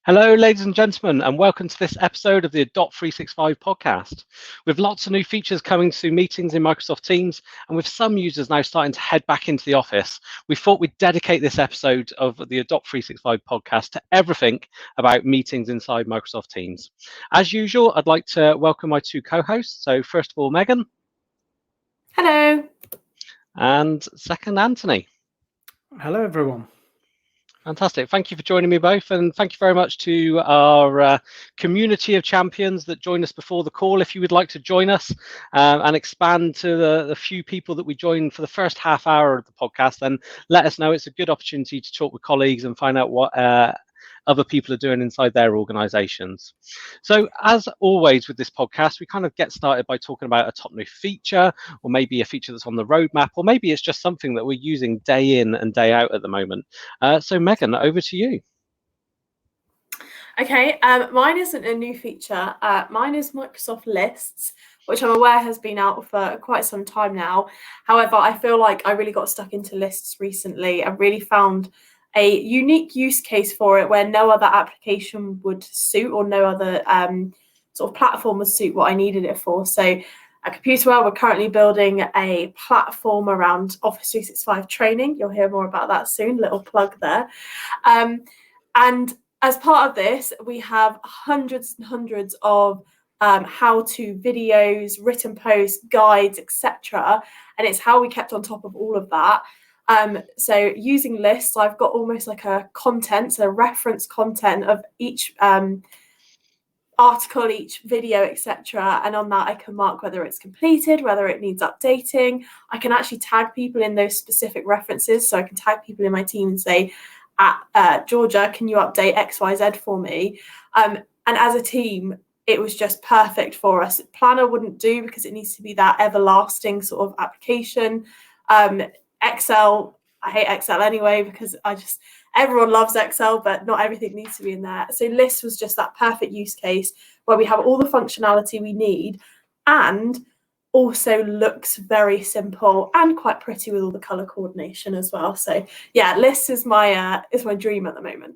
Hello, ladies and gentlemen, and welcome to this episode of the Adopt 365 podcast. With lots of new features coming to meetings in Microsoft Teams, and with some users now starting to head back into the office, we thought we'd dedicate this episode of the Adopt 365 podcast to everything about meetings inside Microsoft Teams. As usual, I'd like to welcome my two co-hosts. So first of all, Megan. Hello. And second, Anthony. Hello, everyone. Fantastic. Thank you for joining me both, and thank you very much to our community of champions that joined us before the call. If you would like to join us and expand to the few people that we joined for the first half hour of the podcast, then let us know. It's a good opportunity to talk with colleagues and find out what other people are doing inside their organizations. So as always with this podcast, we kind of get started by talking about a top new feature, or maybe a feature that's on the roadmap, or maybe it's just something that we're using day in and day out at the moment. So Megan, over to you. Okay, mine isn't a new feature. Mine is Microsoft Lists, which I'm aware has been out for quite some time now. However, I feel like I really got stuck into lists recently. I really found a unique use case for it where no other application would suit, or no other sort of platform would suit what I needed it for. So at Coauthoring, we're currently building a platform around Office 365 training. You'll hear more about that soon, little plug there. And as part of this, we have hundreds and hundreds of how-to videos, written posts, guides, etc. And it's how we kept on top of all of that. So using lists, I've got almost like a content, so reference content of each article, each video, etc. And on that, I can mark whether it's completed, whether it needs updating. I can actually tag people in those specific references. So I can tag people in my team and say, Georgia, can you update XYZ for me? And as a team, it was just perfect for us. Planner wouldn't do because it needs to be that everlasting sort of application. Excel, I hate Excel anyway because everyone loves Excel, but not everything needs to be in there. So Lists was just that perfect use case where we have all the functionality we need and also looks very simple and quite pretty with all the color coordination as well. So yeah, Lists is my dream at the moment.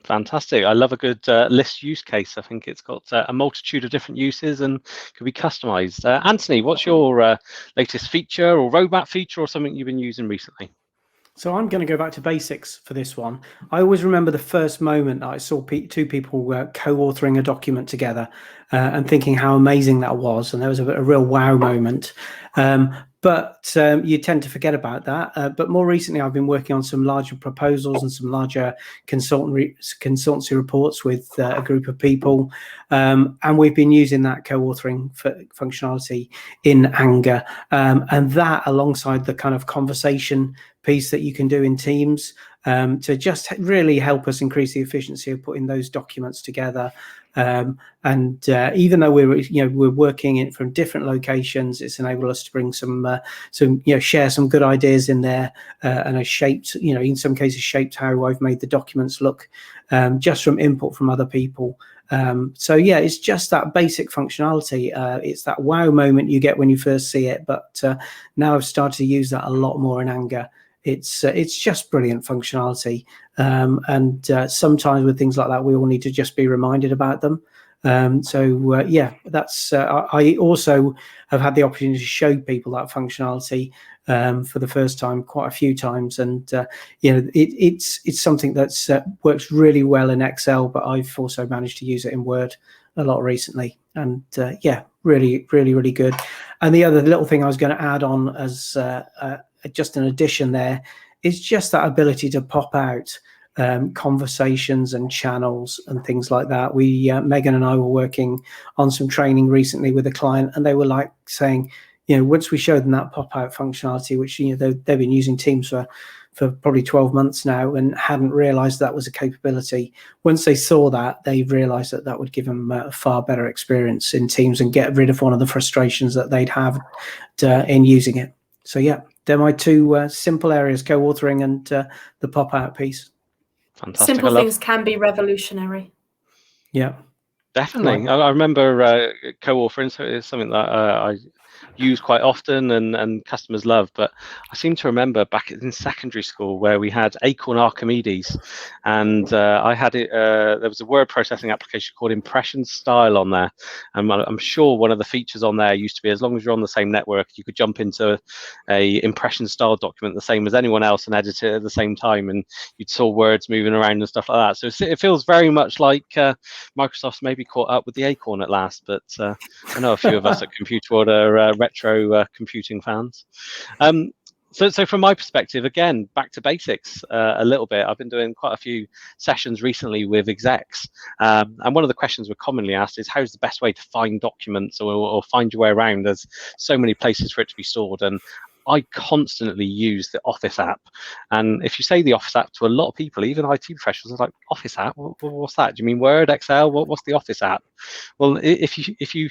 Fantastic. I love a good list use case. I think it's got a multitude of different uses and can be customized. Anthony, what's your latest feature or roadmap feature or something you've been using recently? So I'm going to go back to basics for this one. I always remember the first moment that I saw two people co-authoring a document together and thinking how amazing that was. And there was a real wow moment. But you tend to forget about that. But more recently, I've been working on some larger proposals and some larger consultancy reports with a group of people. And we've been using that co-authoring functionality in Anger. And that alongside the kind of conversation piece that you can do in Teams to just really help us increase the efficiency of putting those documents together. And even though we're working from different locations, it's enabled us to bring share some good ideas in there, and has shaped, in some cases shaped how I've made the documents look, just from input from other people. So yeah, it's just that basic functionality. It's that wow moment you get when you first see it, but now I've started to use that a lot more in Anger. It's just brilliant functionality, and sometimes with things like that, we all need to just be reminded about them. Yeah, that's. I also have had the opportunity to show people that functionality for the first time quite a few times, and it's something that's works really well in Excel, but I've also managed to use it in Word a lot recently, and yeah, really, really, really good. And the other little thing I was going to add on as just an addition there is just that ability to pop out conversations and channels and things like that. Megan and I were working on some training recently with a client, and they were like saying, once we showed them that pop out functionality, which they've been using Teams for probably 12 months now and hadn't realized that was a capability. Once they saw that, they realized that would give them a far better experience in Teams and get rid of one of the frustrations that they'd have in using it. So yeah, they're my two simple areas: co-authoring and the pop-out piece. Fantastic. Simple things can be revolutionary. Yeah, definitely. Right. I remember co-authoring, so it's something that use quite often and customers love. But I seem to remember back in secondary school where we had Acorn Archimedes, and I had it. There was a word processing application called Impression Style on there, and I'm sure one of the features on there used to be, as long as you're on the same network, you could jump into a impression style document the same as anyone else and edit it at the same time, and you'd saw words moving around and stuff like that. So it feels very much like Microsoft's maybe caught up with the Acorn at last. But I know a few of us at Computer World are retro computing fans. So from my perspective, again, back to basics a little bit. I've been doing quite a few sessions recently with execs. And one of the questions we're commonly asked is, how's the best way to find documents or find your way around? There's so many places for it to be stored. And I constantly use the Office app. And if you say the Office app to a lot of people, even IT professionals, are like, Office app? What's that? Do you mean Word, Excel? What's the Office app? Well, if you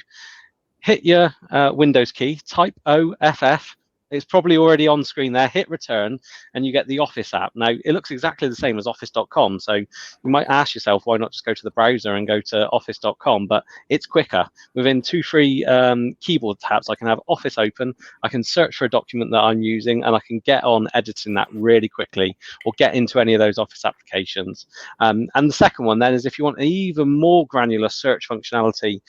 hit your Windows key, type OFF, it's probably already on screen there, hit return, and you get the Office app. Now, it looks exactly the same as office.com, so you might ask yourself, why not just go to the browser and go to office.com? But it's quicker. Within 2-3 keyboard taps, I can have Office open, I can search for a document that I'm using, and I can get on editing that really quickly, or get into any of those Office applications. And the second one then is, if you want even more granular search functionality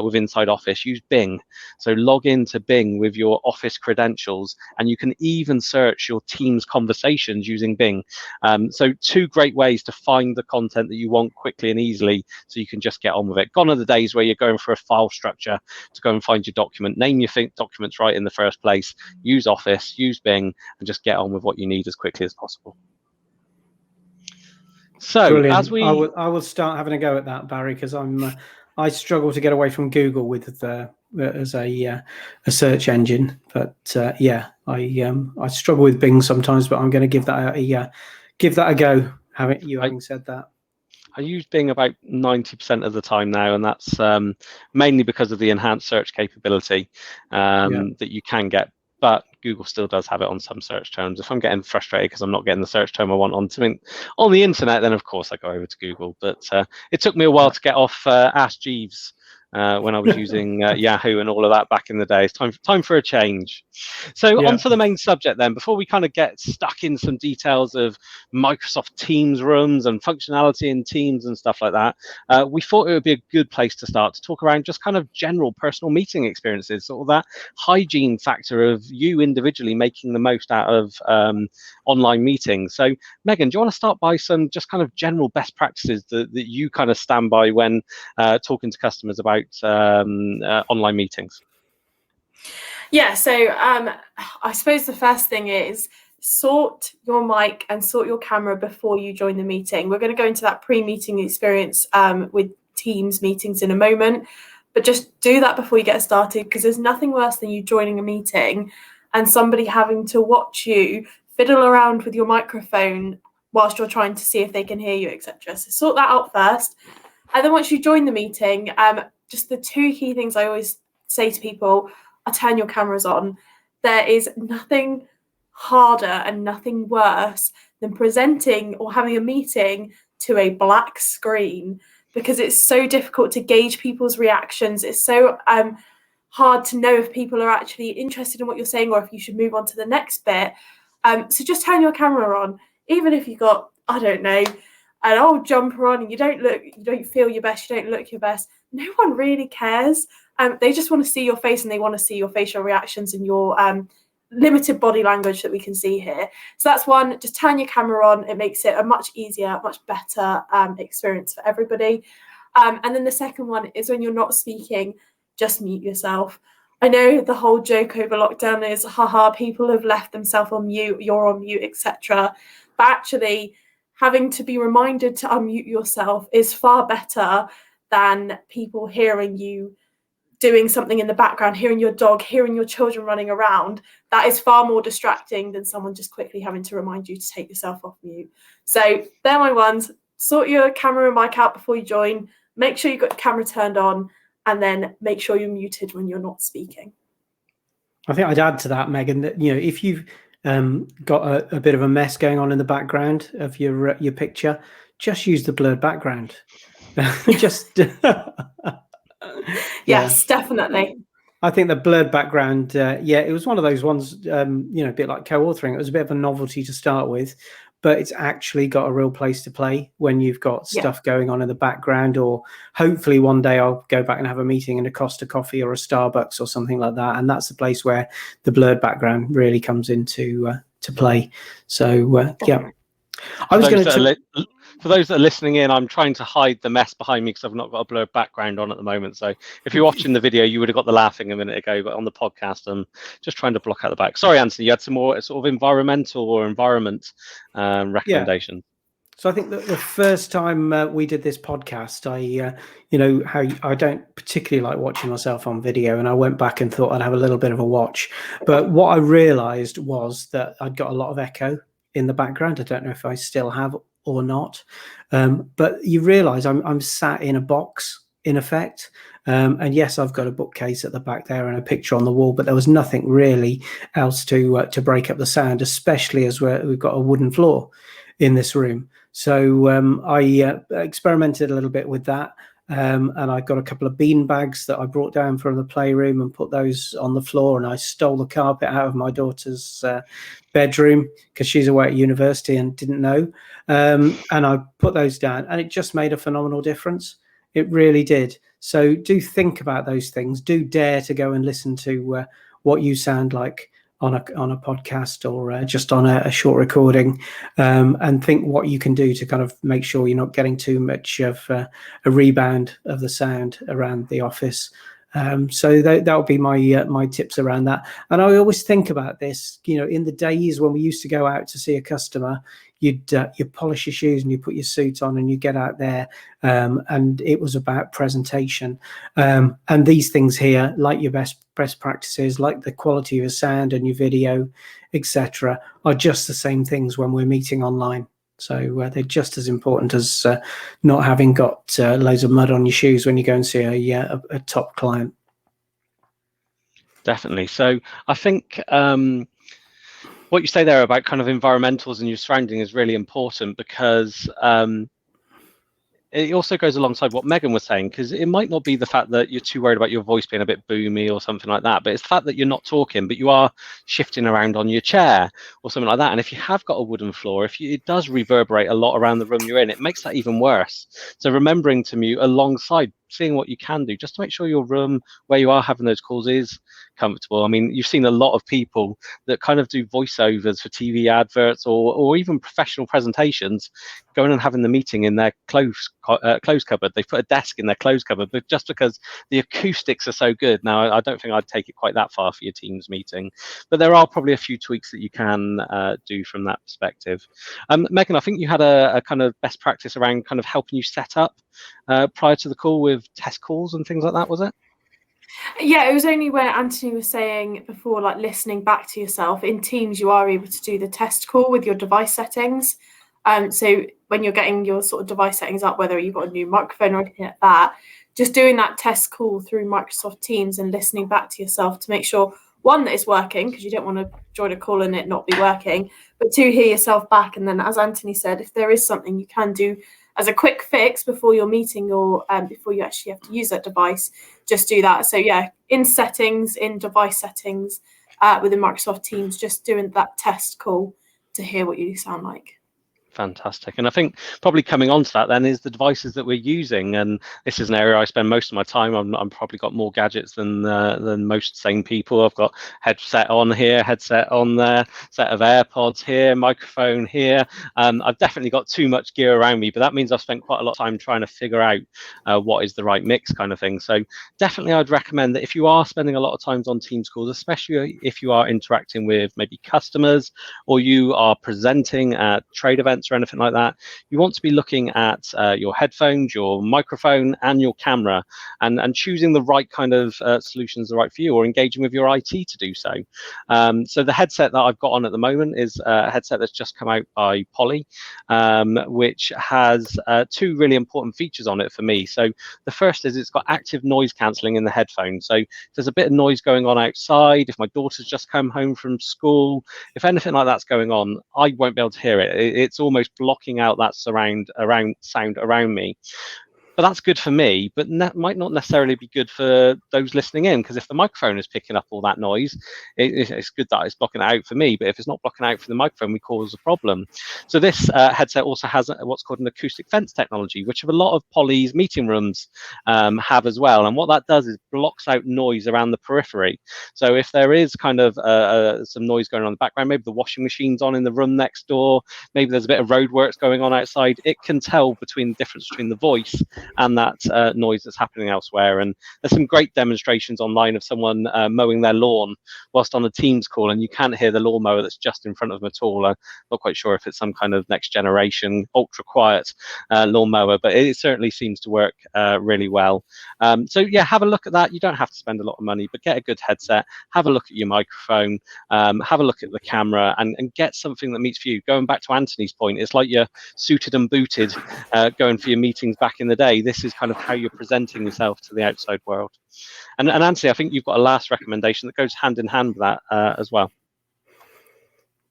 with inside Office, use Bing. So log into Bing with your Office credentials, and you can even search your Teams conversations using Bing. So 2 great ways to find the content that you want quickly and easily, so you can just get on with it. Gone are the days where you're going for a file structure to go and find your document. Name your documents right in the first place. Use Office, use Bing, and just get on with what you need as quickly as possible. So brilliant. As we, I will start having a go at that, Barry, because I struggle to get away from Google with as a search engine. But yeah, I struggle with Bing sometimes. But I'm going to give that a go. Having said that, I use Bing about 90% of the time now, and that's mainly because of the enhanced search capability that you can get. But Google still does have it on some search terms. If I'm getting frustrated because I'm not getting the search term I want on the internet, then of course I go over to Google. But it took me a while to get off Ask Jeeves when I was using Yahoo and all of that back in the day. It's time for a change. So on to the main subject then. Before we kind of get stuck in some details of Microsoft Teams rooms and functionality in Teams and stuff like that, we thought it would be a good place to start to talk around just kind of general personal meeting experiences, sort of that hygiene factor of you individually making the most out of online meetings. So Megan, do you want to start by some just kind of general best practices that you kind of stand by when talking to customers about online meetings? Yeah, so I suppose the first thing is sort your mic and sort your camera before you join the meeting. We're going to go into that pre-meeting experience with Teams meetings in a moment, but just do that before you get started, because there's nothing worse than you joining a meeting and somebody having to watch you fiddle around with your microphone whilst you're trying to see if they can hear you, etc. So sort that out first. And then once you join the meeting, just the 2 key things I always say to people are turn your cameras on. There is nothing harder and nothing worse than presenting or having a meeting to a black screen, because it's so difficult to gauge people's reactions. It's so hard to know if people are actually interested in what you're saying or if you should move on to the next bit. So just turn your camera on, even if you've got, I don't know, an old jumper on and you don't feel your best, you don't look your best. No one really cares. They just want to see your face, and they want to see your facial reactions and your limited body language that we can see here. So that's one, just turn your camera on. It makes it a much easier, much better experience for everybody. And then the second one is, when you're not speaking, just mute yourself. I know the whole joke over lockdown is, haha, people have left themselves on mute, you're on mute, etc. But actually, having to be reminded to unmute yourself is far better than people hearing you doing something in the background, hearing your dog, hearing your children running around. That is far more distracting than someone just quickly having to remind you to take yourself off mute. So they're my ones. Sort your camera and mic out before you join. Make sure you've got the camera turned on, and then make sure you're muted when you're not speaking. I think I'd add to that, Megan, that if you've got a bit of a mess going on in the background of your picture, just use the blurred background. Just yes, definitely. I think the blurred background, yeah, it was one of those ones, a bit like co-authoring. It was a bit of a novelty to start with, but it's actually got a real place to play when you've got stuff going on in the background, or hopefully one day I'll go back and have a meeting in a Costa Coffee or a Starbucks or something like that. And that's the place where the blurred background really comes into to play. So, yeah. I was going to... For those that are listening in, I'm trying to hide the mess behind me because I've not got a blurred background on at the moment. So if you're watching the video, you would have got the laughing a minute ago, but on the podcast, I'm just trying to block out the back. Sorry, Anthony, you had some more sort of environmental or environment recommendations. Yeah. So I think that the first time we did this podcast, I don't particularly like watching myself on video, and I went back and thought I'd have a little bit of a watch. But what I realized was that I'd got a lot of echo in the background. I don't know if I still have or not, but you realize I'm sat in a box in effect, and yes, I've got a bookcase at the back there and a picture on the wall, but there was nothing really else to break up the sound, especially as we've got a wooden floor in this room. So I experimented a little bit with that, and I got a couple of bean bags that I brought down from the playroom and put those on the floor, and I stole the carpet out of my daughter's bedroom because she's away at university and didn't know, and I put those down, and it just made a phenomenal difference. It really did. So do think about those things. Do dare to go and listen to what you sound like on a podcast or just on a short recording, and think what you can do to kind of make sure you're not getting too much of a rebound of the sound around the office. So that would be my tips around that. And I always think about this, in the days when we used to go out to see a customer, you'd polish your shoes and you put your suit on and you get out there, and it was about presentation. And these things here, like your best practices, like the quality of your sound and your video, etc., are just the same things when we're meeting online. So they're just as important as not having got loads of mud on your shoes when you go and see a top client. Definitely. So I think what you say there about kind of environmentals and your surrounding is really important, because it also goes alongside what Megan was saying, because it might not be the fact that you're too worried about your voice being a bit boomy or something like that, but it's the fact that you're not talking, but you are shifting around on your chair or something like that. And if you have got a wooden floor, it does reverberate a lot around the room you're in, it makes that even worse. So remembering to mute alongside, seeing what you can do just to make sure your room where you are having those calls is comfortable. I mean, you've seen a lot of people that kind of do voiceovers for TV adverts or even professional presentations, going and having the meeting in their clothes cupboard. They've put a desk in their clothes cupboard, but just because the acoustics are so good. Now, I don't think I'd take it quite that far for your Teams meeting, but there are probably a few tweaks that you can do from that perspective. Megan, I think you had a kind of best practice around kind of helping you set up prior to the call with test calls and things like that, was it? Yeah, it was only when Anthony was saying before, like listening back to yourself. In Teams, you are able to do the test call with your device settings. So when you're getting your sort of device settings up, whether you've got a new microphone or anything like that, just doing that test call through Microsoft Teams and listening back to yourself to make sure, one, that it's working, because you don't want to join a call and it not be working, but two, hear yourself back. And then, as Anthony said, if there is something you can do as a quick fix before your meeting or before you actually have to use that device, just do that. So yeah, in settings, in device settings within Microsoft Teams, just doing that test call to hear what you sound like. Fantastic. And I think probably coming on to that then is the devices that we're using, and this is an area I spend most of my time on. I'm probably got more gadgets than most sane people. I've got headset on here, headset on there, set of AirPods here, microphone here. I've definitely got too much gear around me, but that means I've spent quite a lot of time trying to figure out what is the right mix kind of thing. So definitely I'd recommend that if you are spending a lot of times on Teams calls, especially if you are interacting with maybe customers or you are presenting at trade events or anything like that, you want to be looking at your headphones, your microphone, and your camera, and choosing the right kind of solutions, the right for you, or engaging with your IT to do so. So the headset that I've got on at the moment is a headset that's just come out by Poly, which has two really important features on it for me. So the first is it's got active noise cancelling in the headphones. So if there's a bit of noise going on outside, if my daughter's just come home from school, if anything like that's going on, I won't be able to hear it. It's almost blocking out that sound around me. But that's good for me, but might not necessarily be good for those listening in, because if the microphone is picking up all that noise, it's good that it's blocking it out for me. But if it's not blocking out for the microphone, we cause a problem. So this headset also has what's called an acoustic fence technology, which a lot of Poly's meeting rooms have as well. And what that does is blocks out noise around the periphery. So if there is kind of some noise going on in the background, maybe the washing machine's on in the room next door, maybe there's a bit of roadworks going on outside, it can tell between the difference between the voice and that noise that's happening elsewhere. And there's some great demonstrations online of someone mowing their lawn whilst on a Teams call, and you can't hear the lawnmower that's just in front of them at all. I'm not quite sure if it's some kind of next generation ultra quiet lawnmower, but it certainly seems to work really well. So yeah, have a look at that. You don't have to spend a lot of money, but get a good headset, have a look at your microphone, have a look at the camera, and get something that meets for you. Going back to Anthony's point, it's like you're suited and booted going for your meetings back in the day. This is kind of how you're presenting yourself to the outside world. And Anthony, I think you've got a last recommendation that goes hand in hand with that as well.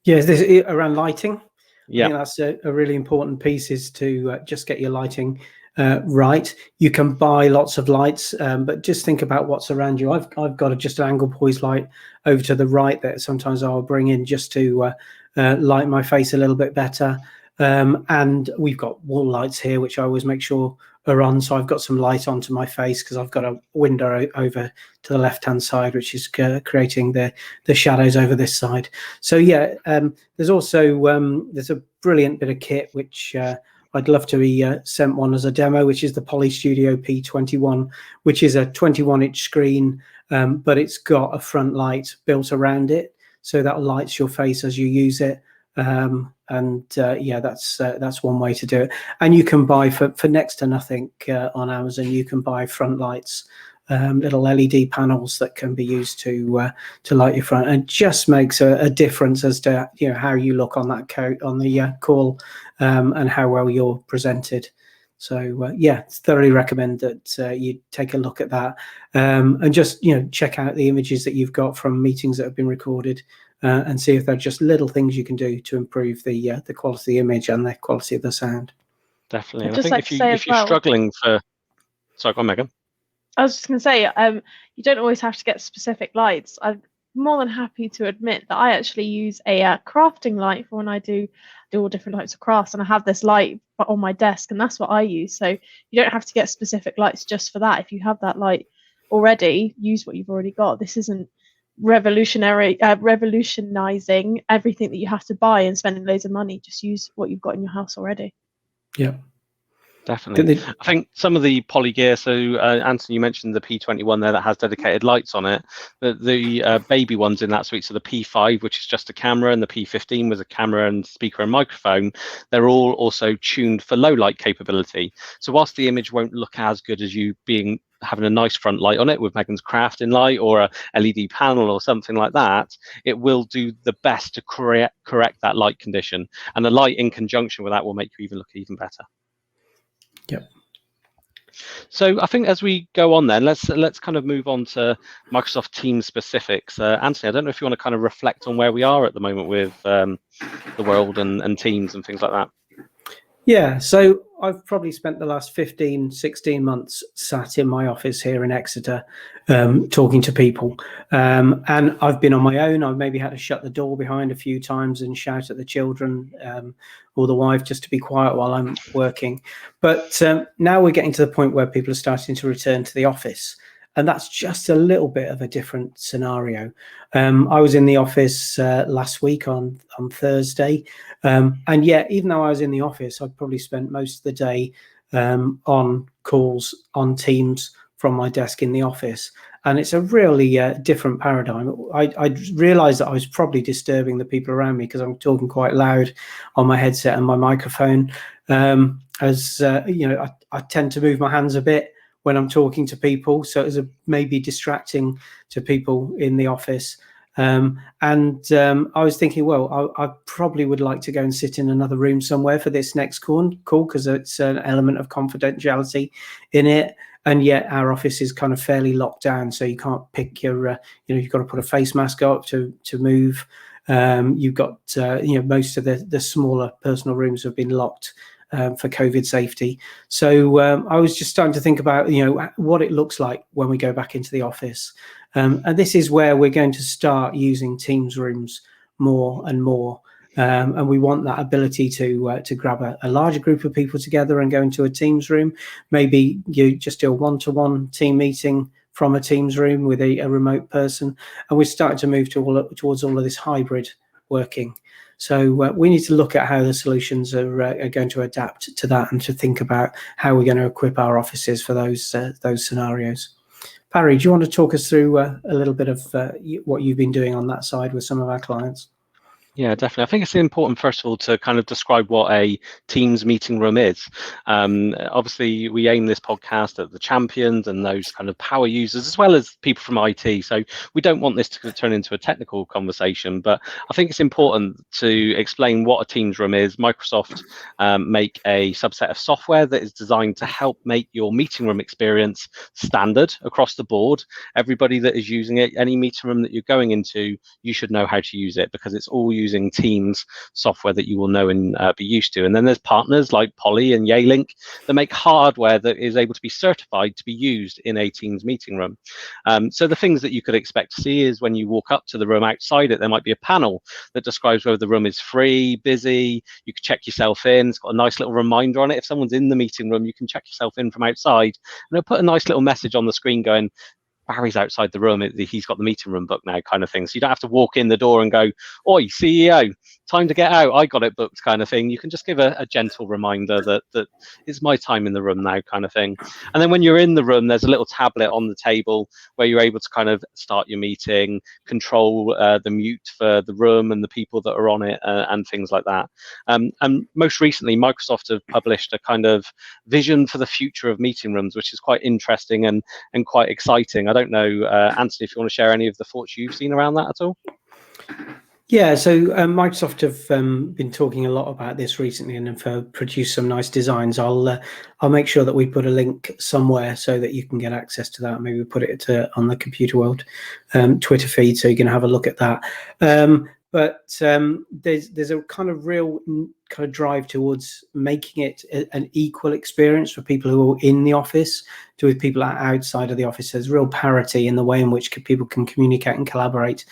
Yes, this around lighting. Yeah, I think that's a really important piece, is to just get your lighting right. You can buy lots of lights, but just think about what's around you. I've got just an angle poise light over to the right that sometimes I'll bring in just to light my face a little bit better. And we've got wall lights here, which I always make sure are on. So I've got some light onto my face because I've got a window over to the left-hand side, which is creating the shadows over this side. So yeah, there's also there's a brilliant bit of kit which I'd love to be sent one as a demo, which is the Poly Studio P21, which is a 21-inch screen, but it's got a front light built around it, so that lights your face as you use it. Yeah, that's one way to do it. And you can buy for next to nothing on Amazon. You can buy front lights, little LED panels that can be used to light your front, and it just makes a difference as to how you look on that on the call, and how well you're presented. So yeah, thoroughly recommend that you take a look at that, and just check out the images that you've got from meetings that have been recorded. And see if there are just little things you can do to improve the quality of the image and the quality of the sound. Definitely. And I think if you're struggling for... Sorry, go on, Megan. I was just going to say, you don't always have to get specific lights. I'm more than happy to admit that I actually use a crafting light for when I do all different types of crafts, and I have this light on my desk, and that's what I use. So you don't have to get specific lights just for that. If you have that light already, use what you've already got. This isn't revolutionizing everything that you have to buy and spending loads of money. Just use what you've got in your house already. Yeah, definitely. I think some of the Poly gear, so Anthony, you mentioned the P21 there that has dedicated lights on it. The baby ones in that suite, so the P5, which is just a camera, and the P15 was a camera and speaker and microphone, they're all also tuned for low light capability. So whilst the image won't look as good as you having a nice front light on it with Megan's crafting light or a LED panel or something like that, it will do the best to correct that light condition. And the light in conjunction with that will make you look even better. Yep. So I think as we go on then, let's kind of move on to Microsoft Teams specifics. Anthony, I don't know if you want to kind of reflect on where we are at the moment with the world and Teams and things like that. Yeah, so I've probably spent the last 15, 16 months sat in my office here in Exeter talking to people. And I've been on my own. I've maybe had to shut the door behind a few times and shout at the children or the wife just to be quiet while I'm working. But now we're getting to the point where people are starting to return to the office. And that's just a little bit of a different scenario. I was in the office last week on Thursday. And yet, even though I was in the office, I'd probably spent most of the day on calls on Teams from my desk in the office. And it's a really different paradigm. I realized that I was probably disturbing the people around me because I'm talking quite loud on my headset and my microphone. I tend to move my hands a bit when I'm talking to people, so it was maybe distracting to people in the office. I was thinking, well, I probably would like to go and sit in another room somewhere for this next call because it's an element of confidentiality in it. And yet our office is kind of fairly locked down, so you can't pick your, you've got to put a face mask up to move. You've got, most of the smaller personal rooms have been locked for COVID safety. So I was just starting to think about, what it looks like when we go back into the office. And this is where we're going to start using Teams rooms more and more. And we want that ability to grab a larger group of people together and go into a Teams room. Maybe you just do a one-to-one team meeting from a Teams room with a remote person. And we're starting to move towards all of this hybrid working. So we need to look at how the solutions are going to adapt to that, and to think about how we're going to equip our offices for those scenarios. Barry, do you want to talk us through a little bit of what you've been doing on that side with some of our clients? Yeah, definitely. I think it's important, first of all, to kind of describe what a Teams meeting room is. Obviously, we aim this podcast at the champions and those kind of power users, as well as people from IT. So we don't want this to turn into a technical conversation, but I think it's important to explain what a Teams room is. Microsoft make a subset of software that is designed to help make your meeting room experience standard across the board. Everybody that is using it, any meeting room that you're going into, you should know how to use it, because it's all using Teams software that you will know and be used to. And then there's partners like Poly and Yealink that make hardware that is able to be certified to be used in a Teams meeting room. So the things that you could expect to see is when you walk up to the room, outside it, there might be a panel that describes whether the room is free, busy. You can check yourself in. It's got a nice little reminder on it. If someone's in the meeting room, you can check yourself in from outside, and it'll put a nice little message on the screen going, Barry's outside the room, he's got the meeting room booked now, kind of thing. So you don't have to walk in the door and go, oi, CEO, time to get out, I got it booked, kind of thing. You can just give a gentle reminder that it's my time in the room now, kind of thing. And then when you're in the room, there's a little tablet on the table where you're able to kind of start your meeting, control the mute for the room and the people that are on it, and things like that. And most recently, Microsoft have published a kind of vision for the future of meeting rooms, which is quite interesting and quite exciting. I don't know, Anthony, if you want to share any of the thoughts you've seen around that at all. Yeah, so Microsoft have been talking a lot about this recently, and have produced some nice designs. I'll make sure that we put a link somewhere so that you can get access to that. Maybe put it on the Computer World Twitter feed, so you can have a look at that. But there's a kind of real kind of drive towards making it an equal experience for people who are in the office to with people outside of the office. There's real parity in the way in which people can communicate and collaborate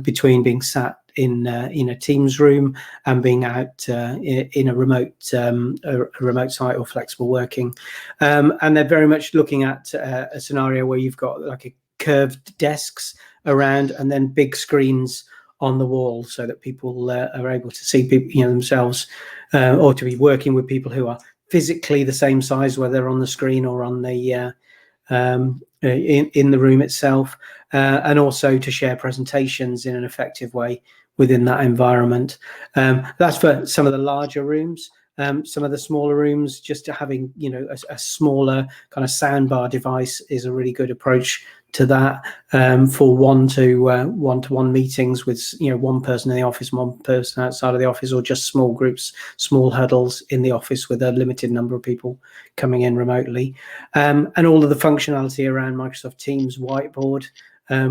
between being sat in a Teams room and being out in a remote site or flexible working. And they're very much looking at a scenario where you've got like a curved desks around, and then big screens on the wall, so that people are able to see people, themselves, or to be working with people who are physically the same size, whether they're on the screen or on the in the room itself, and also to share presentations in an effective way within that environment. That's for some of the larger rooms. Some of the smaller rooms, just having a smaller kind of soundbar device is a really good approach to that, for one-to-one meetings with one person in the office, one person outside of the office, or just small groups, small huddles in the office with a limited number of people coming in remotely, and all of the functionality around Microsoft Teams Whiteboard,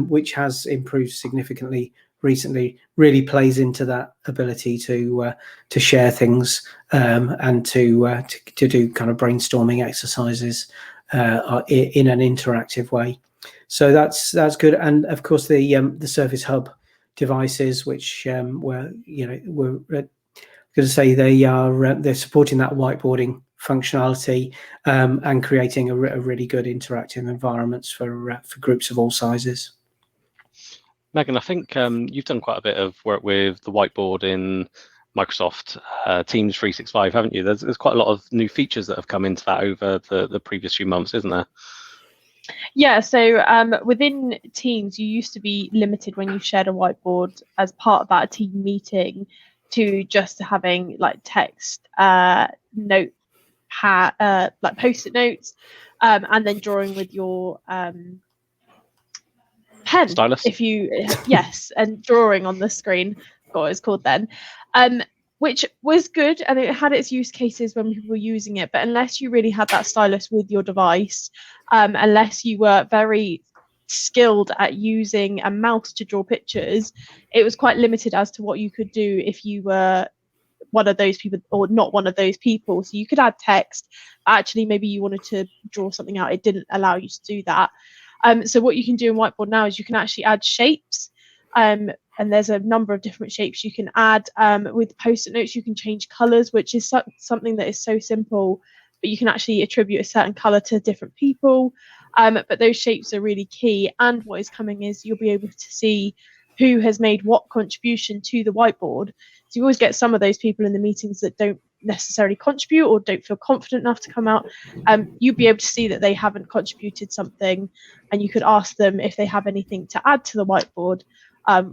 which has improved significantly recently, really plays into that ability to share things, and to do kind of brainstorming exercises in an interactive way. So that's good. And of course the Surface Hub devices, which we're going to say they're supporting that whiteboarding functionality, and creating a really good interactive environments for groups of all sizes. Megan, I think you've done quite a bit of work with the whiteboard in Microsoft Teams 365, haven't you? There's quite a lot of new features that have come into that over the previous few months, isn't there? Yeah, so within Teams, you used to be limited when you shared a whiteboard as part of that team meeting to just having like text, note, like post-it notes, and then drawing with your pen, stylus. Yes, and drawing on the screen. Forgot what it's called then. Which was good, and it had its use cases when people were using it. But unless you really had that stylus with your device, unless you were very skilled at using a mouse to draw pictures, it was quite limited as to what you could do if you were one of those people or not one of those people. So you could add text. Actually, maybe you wanted to draw something out. It didn't allow you to do that. So what you can do in Whiteboard now is you can actually add shapes. And there's a number of different shapes you can add. With Post-it notes, you can change colors, which is something that is so simple, but you can actually attribute a certain color to different people. But those shapes are really key. And what is coming is you'll be able to see who has made what contribution to the whiteboard. So you always get some of those people in the meetings that don't necessarily contribute or don't feel confident enough to come out. You'll be able to see that they haven't contributed something, and you could ask them if they have anything to add to the whiteboard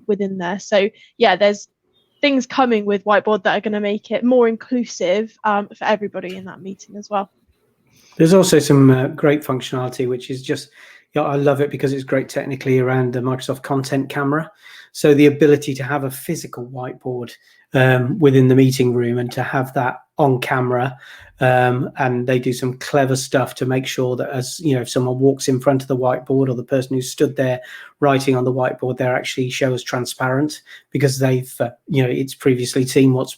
within there. So yeah, there's things coming with Whiteboard that are going to make it more inclusive for everybody in that meeting as well. There's also some great functionality, which is just, I love it because it's great technically around the Microsoft Content Camera. So the ability to have a physical whiteboard within the meeting room and to have that on camera, and they do some clever stuff to make sure that, as you know, if someone walks in front of the whiteboard, or the person who stood there writing on the whiteboard, they're actually show as transparent because they've it's previously seen what's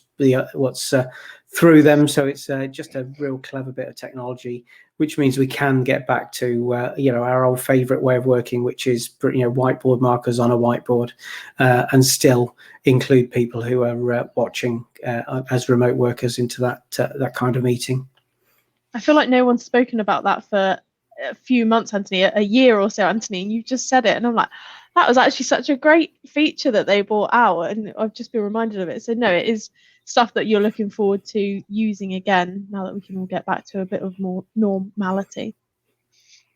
through them. So it's just a real clever bit of technology, which means we can get back to our old favorite way of working, which is whiteboard markers on a whiteboard, and still include people who are watching as remote workers into that kind of meeting. I feel like no one's spoken about that for a few months, Anthony, a year or so, Anthony, and you just said it, and I'm like, that was actually such a great feature that they brought out, and I've just been reminded of it. So no, it is stuff that you're looking forward to using again now that we can all get back to a bit of more normality.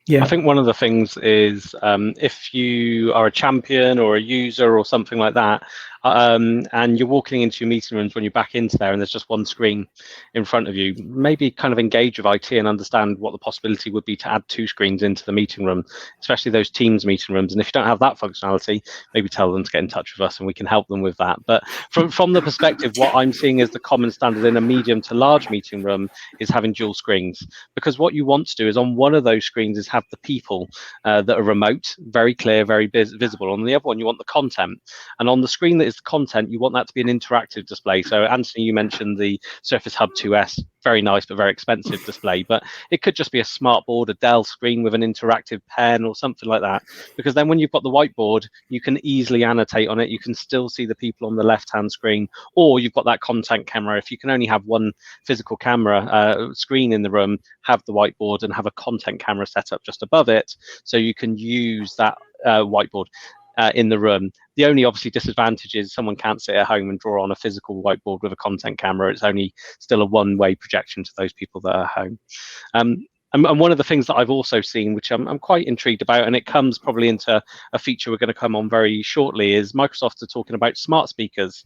Yeah, I think one of the things is if you are a champion or a user or something like that, and you're walking into your meeting rooms, when you're back into there and there's just one screen in front of you, maybe kind of engage with IT and understand what the possibility would be to add 2 screens into the meeting room, especially those Teams meeting rooms. And if you don't have that functionality, maybe tell them to get in touch with us and we can help them with that. But from the perspective, what I'm seeing as the common standard in a medium to large meeting room is having dual screens, because what you want to do is on one of those screens is have the people that are remote, very clear, very visible. On the other one, you want the content. And on the screen that is the content, you want that to be an interactive display. So Anthony, you mentioned the Surface Hub 2S, very nice but very expensive display, but it could just be a smart board, a Dell screen with an interactive pen or something like that, because then when you've got the whiteboard, you can easily annotate on it. You can still see the people on the left-hand screen, or you've got that content camera. If you can only have one physical camera screen in the room, have the whiteboard and have a content camera set up just above it, so you can use that whiteboard in the room. The only obviously disadvantage is someone can't sit at home and draw on a physical whiteboard with a content camera. It's only still a one-way projection to those people that are home. And one of the things that I've also seen, which I'm quite intrigued about, and it comes probably into a feature we're going to come on very shortly, is Microsoft are talking about smart speakers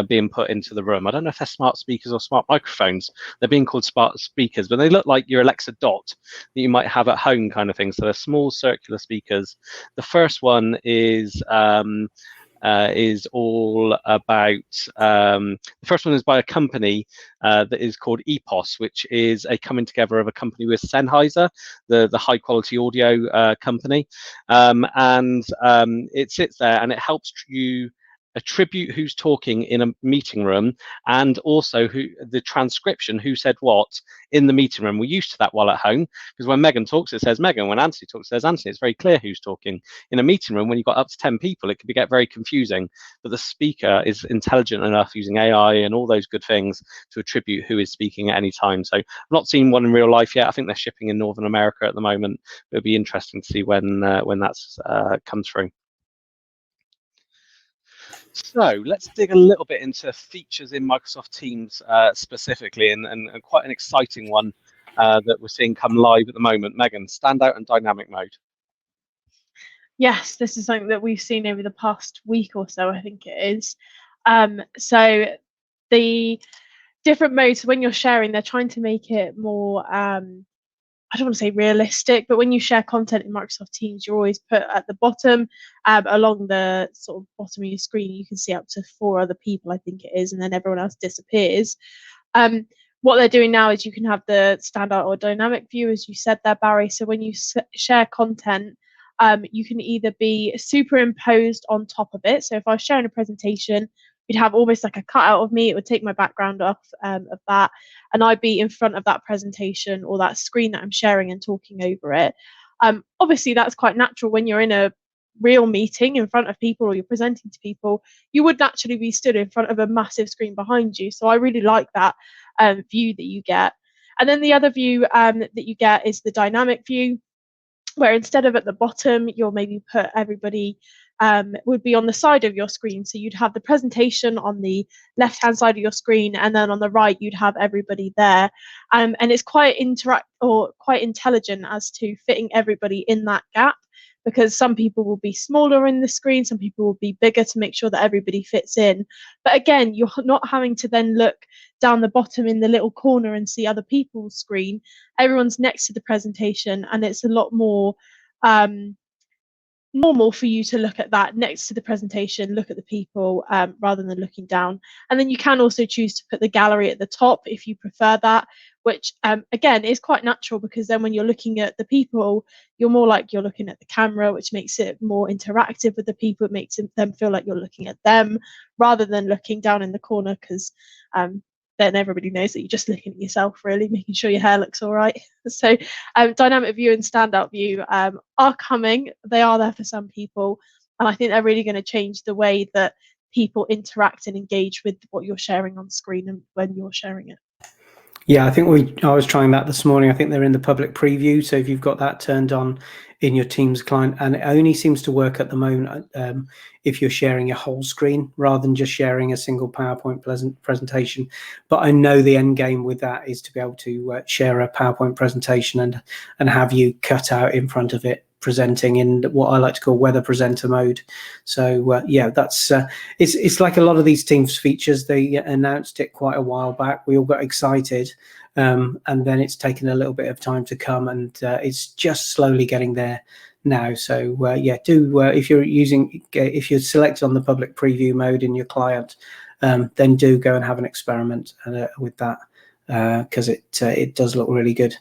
being put into the room. I don't know if they're smart speakers or smart microphones. They're being called smart speakers, but they look like your Alexa Dot that you might have at home kind of thing. So they're small circular speakers. The first one is all about, the first one is by a company that is called EPOS, which is a coming together of a company with Sennheiser, the high quality audio company, and it sits there and it helps you attribute who's talking in a meeting room, and also the transcription, who said what in the meeting room. We're used to that while at home, because when Megan talks, it says Megan. When Anthony talks, it says Anthony. It's very clear who's talking. In a meeting room, when you've got up to 10 people, it can get very confusing. But the speaker is intelligent enough, using AI and all those good things, to attribute who is speaking at any time. So I've not seen one in real life yet. I think they're shipping in Northern America at the moment. It'll be interesting to see when that's comes through. So let's dig a little bit into features in Microsoft Teams specifically, and quite an exciting one that we're seeing come live at the moment. Megan, standout and dynamic mode. Yes, this is something that we've seen over the past week or so, I think it is. So the different modes, when you're sharing, they're trying to make it more I don't want to say realistic, but when you share content in Microsoft Teams, you're always put at the bottom, along the sort of bottom of your screen. You can see up to 4 other people, I think it is, and then everyone else disappears. What they're doing now is you can have the standout or dynamic view, as you said there, Barry. So when you share content, you can either be superimposed on top of it. So if I was sharing a presentation, you'd have almost like a cutout of me. It would take my background off of that, and I'd be in front of that presentation or that screen that I'm sharing and talking over it. Obviously, that's quite natural when you're in a real meeting in front of people or you're presenting to people. You would naturally be stood in front of a massive screen behind you. So I really like that view that you get. And then the other view that you get is the dynamic view, where instead of at the bottom, you'll maybe put everybody would be on the side of your screen. So you'd have the presentation on the left-hand side of your screen, and then on the right, you'd have everybody there. And it's quite quite intelligent as to fitting everybody in that gap, because some people will be smaller in the screen, some people will be bigger to make sure that everybody fits in. But again, you're not having to then look down the bottom in the little corner and see other people's screen. Everyone's next to the presentation, and it's a lot more normal for you to look at that next to the presentation, look at the people rather than looking down. And then you can also choose to put the gallery at the top if you prefer that, which again is quite natural, because then when you're looking at the people, you're more like you're looking at the camera, which makes it more interactive with the people. It makes them feel like you're looking at them rather than looking down in the corner, because then everybody knows that you're just looking at yourself, really, making sure your hair looks all right. So dynamic view and standout view are coming. They are there for some people. And I think they're really going to change the way that people interact and engage with what you're sharing on screen and when you're sharing it. Yeah, I think I was trying that this morning. I think they're in the public preview. So if you've got that turned on in your Teams client, and it only seems to work at the moment if you're sharing your whole screen rather than just sharing a single PowerPoint presentation. But I know the end game with that is to be able to share a PowerPoint presentation and have you cut out in front of it, presenting in what I like to call weather presenter mode. So yeah, that's it's like a lot of these Teams features. They announced it quite a while back. We all got excited, and then it's taken a little bit of time to come, and it's just slowly getting there now. So yeah, if you're selected on the public preview mode in your client, then do go and have an experiment with that, because it does look really good.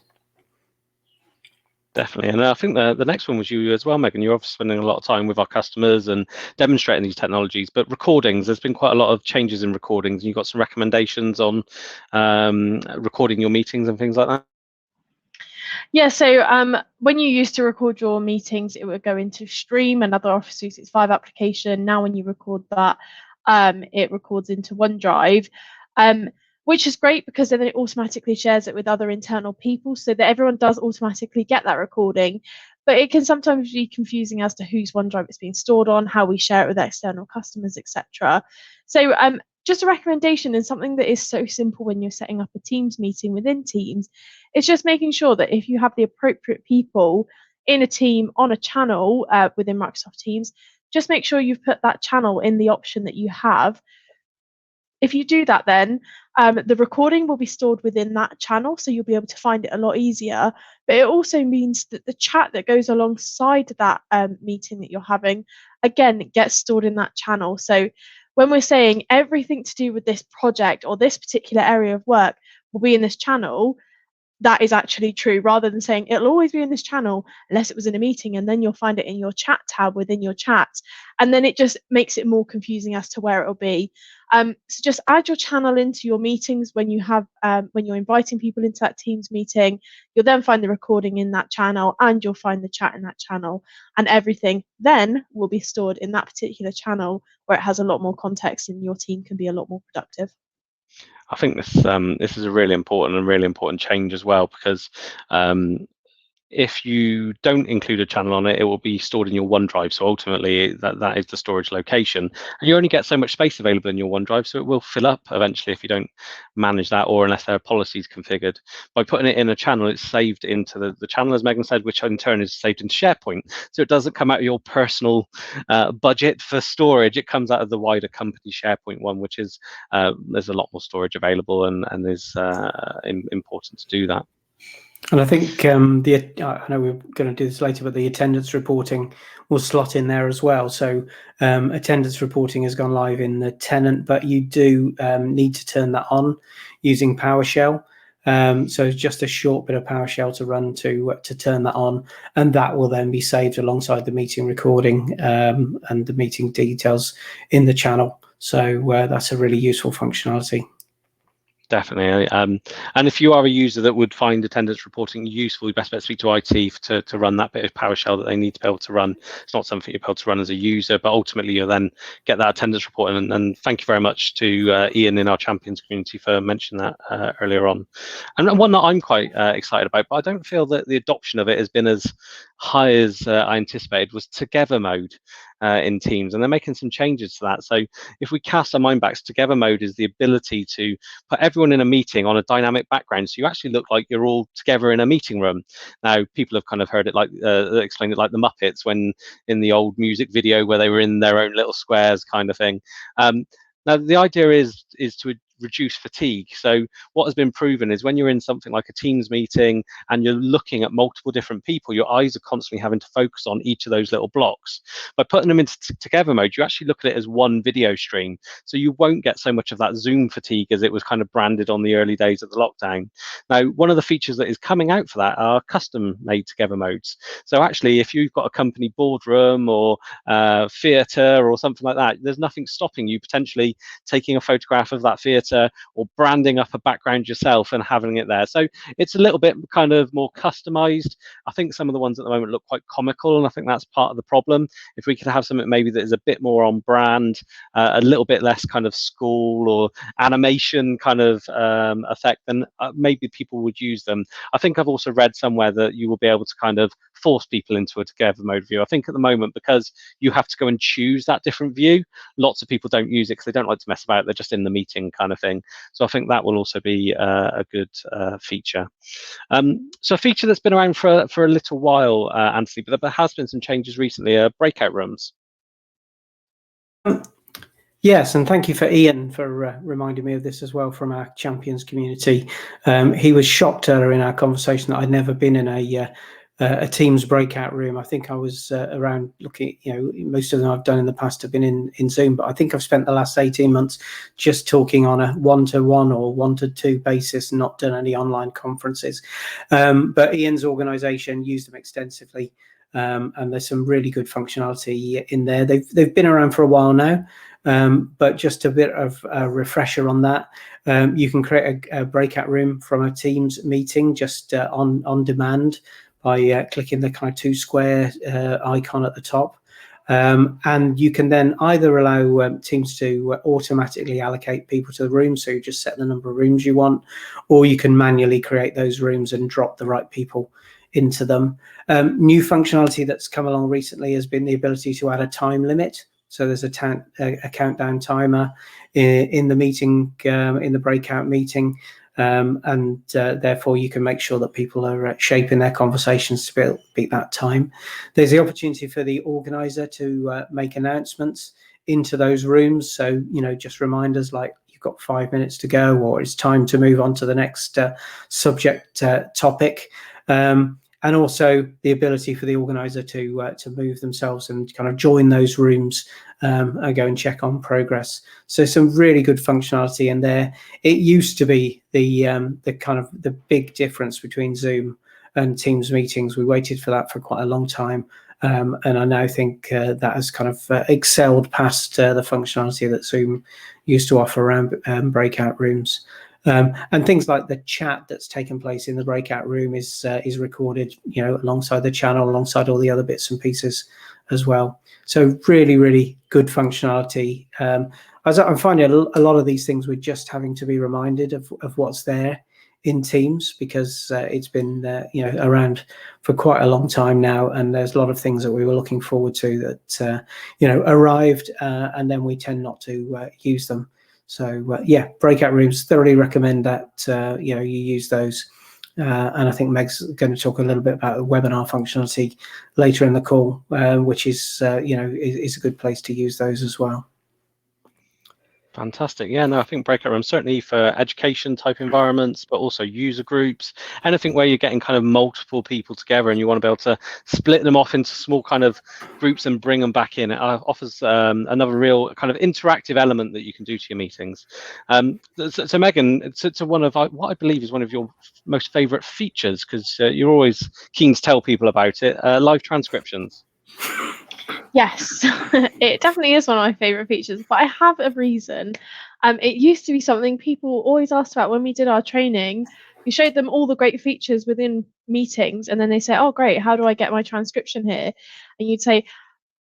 Definitely. And I think the next one was you as well, Megan. You're obviously spending a lot of time with our customers and demonstrating these technologies, but recordings, there's been quite a lot of changes in recordings. You've got some recommendations on recording your meetings and things like that? Yeah, so when you used to record your meetings, it would go into Stream, another Office 365 application. Now when you record that, it records into OneDrive. Which is great, because then it automatically shares it with other internal people, so that everyone does automatically get that recording. But it can sometimes be confusing as to whose OneDrive it's being stored on, how we share it with external customers, etc. So just a recommendation, and something that is so simple when you're setting up a Teams meeting within Teams, is just making sure that if you have the appropriate people in a team on a channel within Microsoft Teams, just make sure you've put that channel in the option that you have. If you do that, then the recording will be stored within that channel, so you'll be able to find it a lot easier. But it also means that the chat that goes alongside that meeting that you're having, again, gets stored in that channel. So when we're saying everything to do with this project or this particular area of work will be in this channel, that is actually true, rather than saying it'll always be in this channel unless it was in a meeting, and then you'll find it in your chat tab within your chat, and then it just makes it more confusing as to where it'll be. So just add your channel into your meetings when you have when you're inviting people into that Teams meeting. You'll then find the recording in that channel, and you'll find the chat in that channel, and everything then will be stored in that particular channel, where it has a lot more context and your team can be a lot more productive. I think this is a really important change as well, because if you don't include a channel on it, it will be stored in your OneDrive. So ultimately, that is the storage location, and you only get so much space available in your OneDrive, so it will fill up eventually if you don't manage that, or unless there are policies configured. By putting it in a channel, it's saved into the channel, as Megan said, which in turn is saved into SharePoint. So it doesn't come out of your personal budget for storage. It comes out of the wider company SharePoint one, which is there's a lot more storage available, and is important to do that. And I think I know we're going to do this later, but the attendance reporting will slot in there as well. So attendance reporting has gone live in the tenant, but you do need to turn that on using PowerShell. So just a short bit of PowerShell to run to turn that on, and that will then be saved alongside the meeting recording and the meeting details in the channel. So that's a really useful functionality. Definitely. And if you are a user that would find attendance reporting useful, you best bet to speak to IT to run that bit of PowerShell that they need to be able to run. It's not something you're able to run as a user, but ultimately you'll then get that attendance report. And thank you very much to Ian in our Champions community for mentioning that earlier on. And one that I'm quite excited about, but I don't feel that the adoption of it has been as high as I anticipated, was Together mode in Teams. And they're making some changes to that. So if we cast our mind back, Together mode is the ability to put everyone in a meeting on a dynamic background, so you actually look like you're all together in a meeting room. Now, people have kind of heard it like explained it like the Muppets when in the old music video where they were in their own little squares kind of thing. Now, the idea is to reduce fatigue. So what has been proven is when you're in something like a Teams meeting and you're looking at multiple different people, your eyes are constantly having to focus on each of those little blocks. By putting them into Together mode, you actually look at it as one video stream. So you won't get so much of that Zoom fatigue as it was kind of branded on the early days of the lockdown. Now, one of the features that is coming out for that are custom made Together modes. So actually, if you've got a company boardroom or theatre or something like that, there's nothing stopping you potentially taking a photograph of that theatre or branding up a background yourself and having it there. So it's a little bit kind of more customized. I think some of the ones at the moment look quite comical, and I think that's part of the problem. If we could have something maybe that is a bit more on brand, a little bit less kind of school or animation kind of effect, then maybe people would use them. I think I've also read somewhere that you will be able to kind of force people into a Together mode view. I think at the moment, because you have to go and choose that different view, lots of people don't use it because they don't like to mess about. They're just in the meeting kind of thing. So I think that will also be a good feature. So a feature that's been around for a little while, Anthony, but there has been some changes recently, breakout rooms. Yes, and thank you for Ian for reminding me of this as well from our Champions community. He was shocked earlier in our conversation that I'd never been in a Teams breakout room. I think I was around looking, most of them I've done in the past have been in Zoom, but I think I've spent the last 18 months just talking on a one-to-one or one-to-two basis, not done any online conferences. But Ian's organization used them extensively, and there's some really good functionality in there. They've been around for a while now. But just a bit of a refresher on that. You can create a breakout room from a Teams meeting just on demand by clicking the kind of two square icon at the top. And you can then either allow Teams to automatically allocate people to the room, so you just set the number of rooms you want, or you can manually create those rooms and drop the right people into them. New functionality that's come along recently has been the ability to add a time limit. So there's a countdown timer in the meeting, in the breakout meeting, and therefore you can make sure that people are shaping their conversations to beat that time. There's the opportunity for the organizer to make announcements into those rooms. So, just reminders like you've got 5 minutes to go, or it's time to move on to the next subject topic. And also the ability for the organizer to move themselves and kind of join those rooms and go and check on progress. So some really good functionality in there. It used to be the kind of the big difference between Zoom and Teams meetings. We waited for that for quite a long time. And I now think that has kind of excelled past the functionality that Zoom used to offer around breakout rooms. And things like the chat that's taken place in the breakout room is recorded, alongside the channel, alongside all the other bits and pieces as well. So really, really good functionality. As I'm finding a lot of these things, we're just having to be reminded of what's there in Teams, because it's been around for quite a long time now, and there's a lot of things that we were looking forward to that arrived, and then we tend not to use them. So breakout rooms, thoroughly recommend that you use those. And I think Meg's going to talk a little bit about the webinar functionality later in the call, which is is a good place to use those as well. Fantastic. Yeah, no, I think breakout rooms certainly for education type environments, but also user groups, anything where you're getting kind of multiple people together and you want to be able to split them off into small kind of groups and bring them back in. It offers another real kind of interactive element that you can do to your meetings. So Megan, it's one of what I believe is one of your most favorite features, because you're always keen to tell people about it, live transcriptions. Yes, it definitely is one of my favorite features, but I have a reason. It used to be something people always asked about when we did our training. We showed them all the great features within meetings, and then they say, "Oh, great, how do I get my transcription here?" And you'd say,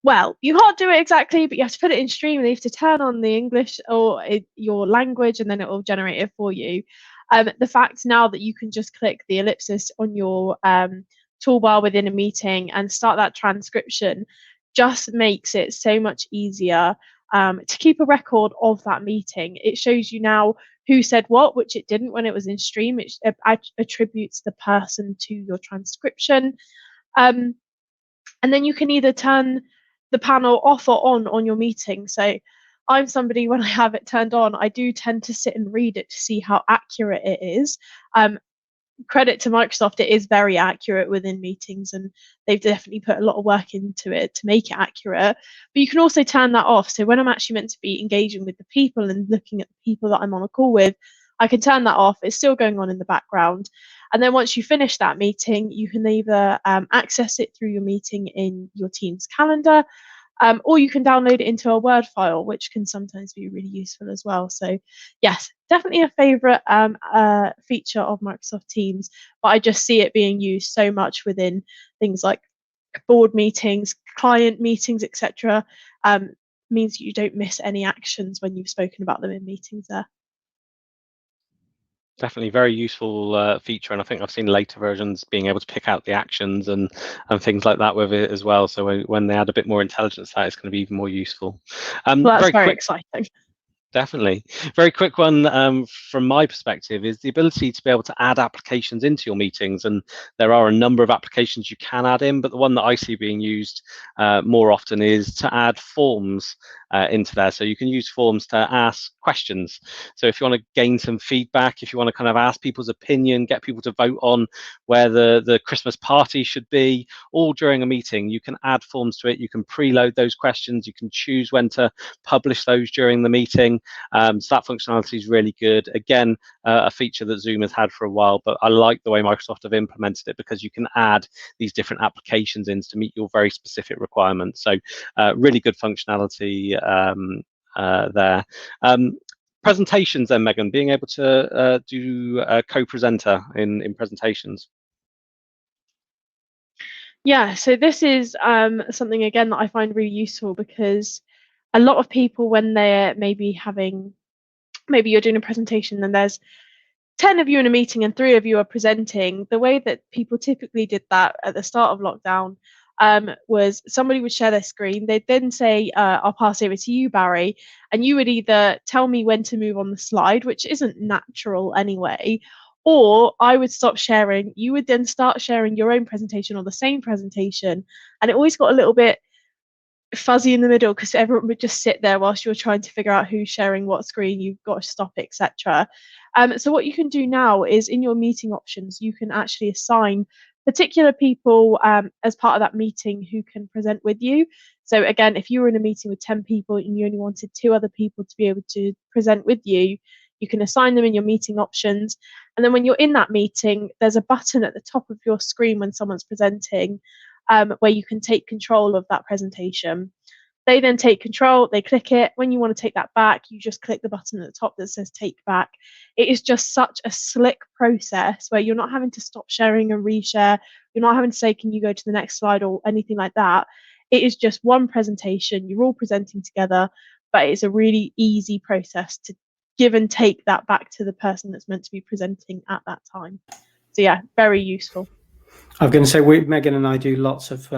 "Well, you can't do it exactly, but you have to put it in stream, and you have to turn on the English or your language, and then it will generate it for you." The fact now that you can just click the ellipsis on your toolbar within a meeting and start that transcription just makes it so much easier to keep a record of that meeting. It shows you now who said what, which it didn't when it was in stream. It attributes the person to your transcription. And then you can either turn the panel off or on your meeting. So I'm somebody, when I have it turned on, I do tend to sit and read it to see how accurate it is. Credit to Microsoft, it is very accurate within meetings, and they've definitely put a lot of work into it to make it accurate. But you can also turn that off. So when I'm actually meant to be engaging with the people and looking at the people that I'm on a call with, I can turn that off. It's still going on in the background. And then once you finish that meeting, you can either access it through your meeting in your Teams calendar, or you can download it into a Word file, which can sometimes be really useful as well. So yes, definitely a favorite feature of Microsoft Teams, but I just see it being used so much within things like board meetings, client meetings, etc. Means you don't miss any actions when you've spoken about them in meetings there. Definitely very useful feature, and I think I've seen later versions being able to pick out the actions and things like that with it as well. So when they add a bit more intelligence to that, it's going to be even more useful. Well, that's very quick, exciting. Definitely. Very quick one from my perspective is the ability to be able to add applications into your meetings. And there are a number of applications you can add in, but the one that I see being used more often is to add forms into there. So you can use forms to ask questions. So if you want to gain some feedback, if you want to kind of ask people's opinion, get people to vote on where the Christmas party should be, all during a meeting, you can add forms to it. You can preload those questions. You can choose when to publish those during the meeting. So that functionality is really good. Again, a feature that Zoom has had for a while, but I like the way Microsoft have implemented it because you can add these different applications in to meet your very specific requirements. So really good functionality there. Presentations then, Megan, being able to do a co-presenter in presentations. Yeah, so this is something, again, that I find really useful because a lot of people, when they're maybe you're doing a presentation and there's 10 of you in a meeting and 3 of you are presenting, the way that people typically did that at the start of lockdown was somebody would share their screen. They'd then say, I'll pass over to you, Barry, and you would either tell me when to move on the slide, which isn't natural anyway, or I would stop sharing. You would then start sharing your own presentation or the same presentation, and it always got a little bit fuzzy in the middle because everyone would just sit there whilst you're trying to figure out who's sharing what screen, you've got to stop, etc. So what you can do now is in your meeting options, you can actually assign particular people as part of that meeting who can present with you. So again, if you were in a meeting with 10 people and you only wanted 2 other people to be able to present with you, you can assign them in your meeting options. And then when you're in that meeting, there's a button at the top of your screen when someone's presenting where you can take control of that presentation. They then take control, they click it. When you want to take that back, you just click the button at the top that says take back. It is just such a slick process where you're not having to stop sharing and reshare. You're not having to say, can you go to the next slide or anything like that. It is just one presentation. You're all presenting together, but it's a really easy process to give and take that back to the person that's meant to be presenting at that time. So yeah, very useful. I'm going to say Megan and I do lots of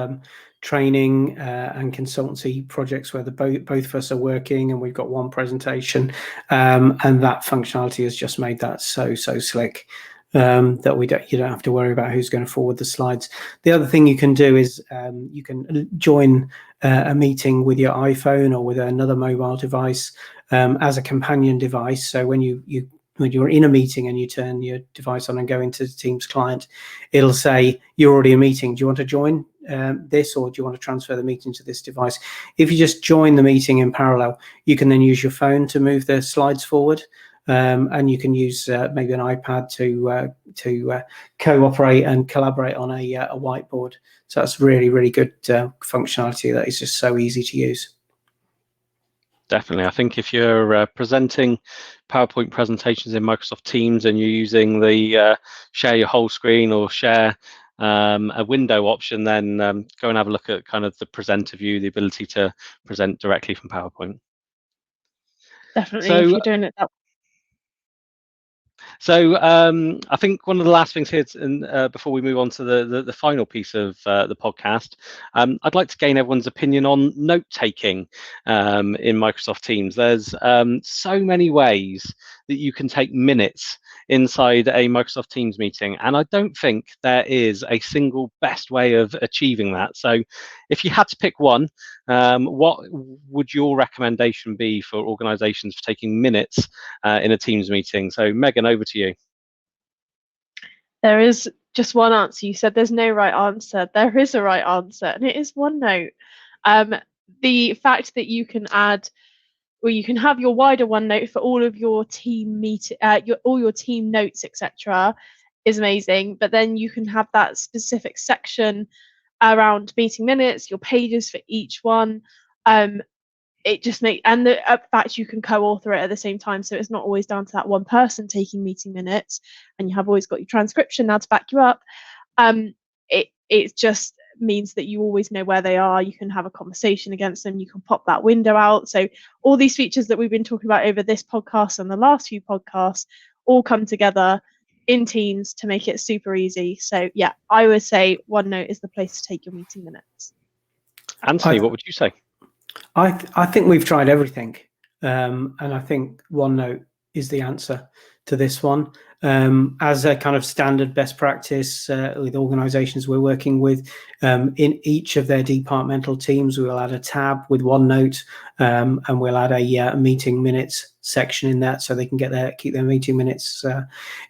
training and consultancy projects where both of us are working, and we've got one presentation, and that functionality has just made that so slick that you don't have to worry about who's going to forward the slides. The other thing you can do is you can join a meeting with your iPhone or with another mobile device as a companion device. So when you're in a meeting and you turn your device on and go into the Teams client, it'll say you're already in a meeting. Do you want to join this, or do you want to transfer the meeting to this device? If you just join the meeting in parallel, you can then use your phone to move the slides forward. and you can use maybe an iPad to cooperate and collaborate on a whiteboard. So that's really, really good functionality that is just so easy to use. Definitely. I think if you're presenting PowerPoint presentations in Microsoft Teams and you're using the share your whole screen or share a window option, then go and have a look at kind of the presenter view, the ability to present directly from PowerPoint. Definitely, So, if you're doing it that So I think one of the last things here, before we move on to the final piece of the podcast, I'd like to gain everyone's opinion on note taking in Microsoft Teams. There's so many ways that you can take minutes inside a Microsoft Teams meeting, and I don't think there is a single best way of achieving that. So if you had to pick one, what would your recommendation be for organizations for taking minutes in a Teams meeting? So Megan, over to you. there is just one answer. You said there's no right answer. There is a right answer, and it is OneNote. The fact that you can add, or you can have your wider OneNote for all of your team all your team notes, etc., is amazing. But then you can have that specific section around meeting minutes, your pages for each one. It just makes, and the fact you can co-author it at the same time, so it's not always down to that one person taking meeting minutes, and you have always got your transcription now to back you up. It just means that you always know where they are. You can have a conversation against them. You can pop that window out. So all these features that we've been talking about over this podcast and the last few podcasts all come together in Teams to make it super easy. So yeah, I would say OneNote is the place to take your meeting minutes. Anthony, what would you say? I think we've tried everything, and I think OneNote is the answer to this one. As a kind of standard best practice with organizations we're working with, in each of their departmental teams, we'll add a tab with OneNote, and we'll add a meeting minutes section in that, so they can keep their meeting minutes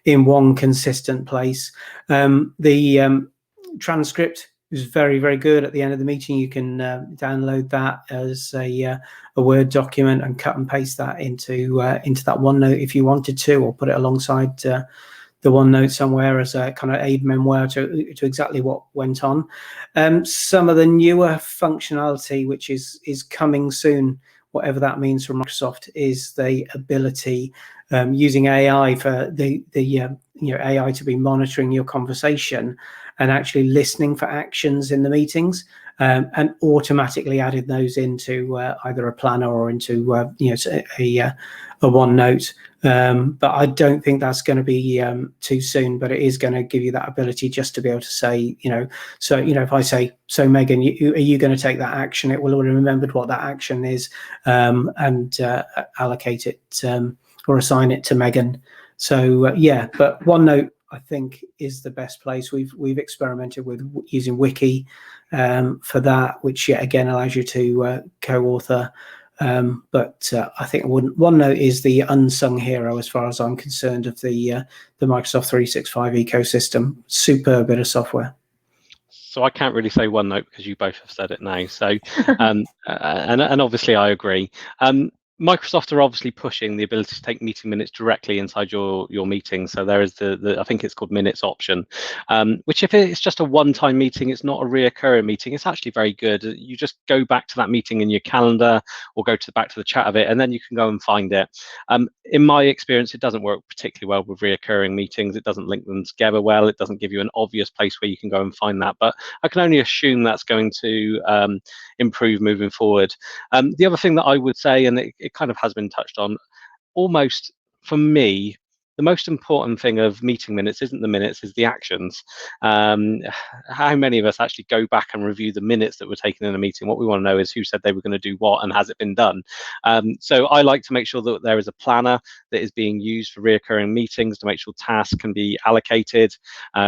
in one consistent place. The transcript is very, very good. At the end of the meeting, you can download that as a Word document and cut and paste that into that OneNote if you wanted to, or put it alongside the OneNote somewhere as a kind of aid memoir to exactly what went on. Some of the newer functionality, which is coming soon, whatever that means for Microsoft, is the ability using AI for the AI to be monitoring your conversation and actually listening for actions in the meetings, and automatically added those into either a planner or into a OneNote. But I don't think that's going to be too soon. But it is going to give you that ability just to be able to say, if I say, so Megan, are you going to take that action? It will already remembered what that action is, and allocate it or assign it to Megan. So but OneNote, I think, is the best place. We've experimented with using Wiki for that, which again allows you to co-author. But I think OneNote is the unsung hero as far as I'm concerned of the Microsoft 365 ecosystem. Superb bit of software. So I can't really say OneNote because you both have said it now. So and obviously I agree. Microsoft are obviously pushing the ability to take meeting minutes directly inside your meeting. So there is the I think it's called minutes option, which if it's just a one-time meeting, it's not a reoccurring meeting, it's actually very good. You just go back to that meeting in your calendar or go back to the chat of it, and then you can go and find it. In my experience, it doesn't work particularly well with reoccurring meetings. It doesn't link them together well. It doesn't give you an obvious place where you can go and find that. But I can only assume that's going to improve moving forward. The other thing that I would say, and it kind of has been touched on, almost for me, the most important thing of meeting minutes isn't the minutes, is the actions. How many of us actually go back and review the minutes that were taken in a meeting? What we want to know is who said they were going to do what and has it been done? So I like to make sure that there is a planner that is being used for reoccurring meetings to make sure tasks can be allocated,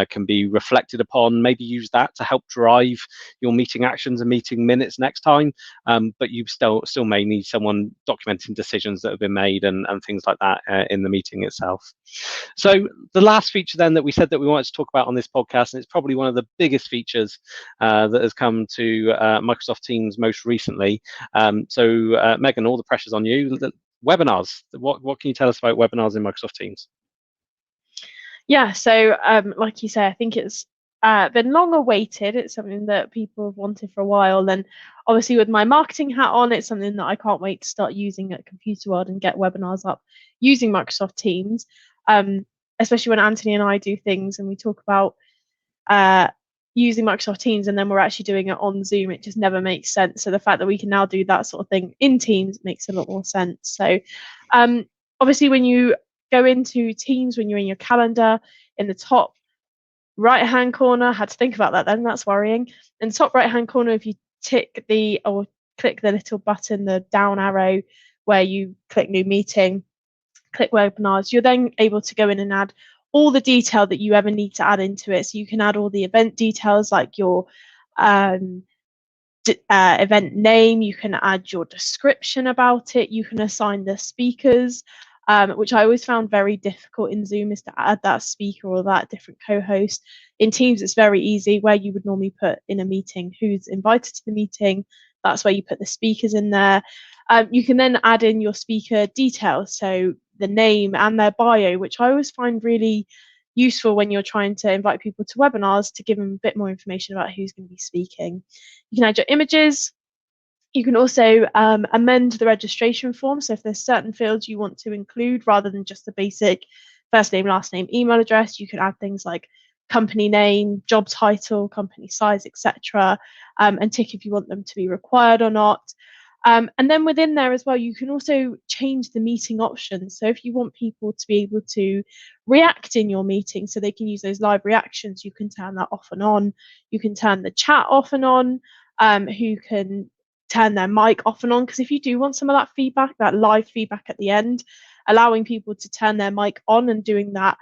can be reflected upon, maybe use that to help drive your meeting actions and meeting minutes next time. But you still may need someone documenting decisions that have been made and things like that in the meeting itself. So the last feature then that we said that we wanted to talk about on this podcast, and it's probably one of the biggest features that has come to Microsoft Teams most recently. So Megan, all the pressure's on you. webinars. What can you tell us about webinars in Microsoft Teams? Yeah, so like you say, I think it's been long awaited. It's something that people have wanted for a while. And obviously with my marketing hat on, it's something that I can't wait to start using at Computer World and get webinars up using Microsoft Teams. Especially when Anthony and I do things and we talk about using Microsoft Teams and then we're actually doing it on Zoom, it just never makes sense. So the fact that we can now do that sort of thing in Teams makes a lot more sense. So obviously when you go into Teams, when you're in your calendar, in the top right hand corner, I had to think about that then, that's worrying. In the top right hand corner, if you click the little button, the down arrow where you click new meeting, click webinars, you're then able to go in and add all the detail that you ever need to add into it. So you can add all the event details like your event name, you can add your description about it, you can assign the speakers, which I always found very difficult in Zoom, is to add that speaker or that different co-host. In Teams, it's very easy, where you would normally put in a meeting who's invited to the meeting, that's where you put the speakers in there. You can then add in your speaker details, so the name and their bio, which I always find really useful when you're trying to invite people to webinars, to give them a bit more information about who's going to be speaking. You can add your images. You can also amend the registration form. So if there's certain fields you want to include rather than just the basic first name, last name, email address, you can add things like company name, job title, company size, etc., and tick if you want them to be required or not. And then within there as well, you can also change the meeting options. So if you want people to be able to react in your meeting, so they can use those live reactions, you can turn that off and on. You can turn the chat off and on. Who can turn their mic off and on, because if you do want some of that feedback, that live feedback at the end, allowing people to turn their mic on and doing that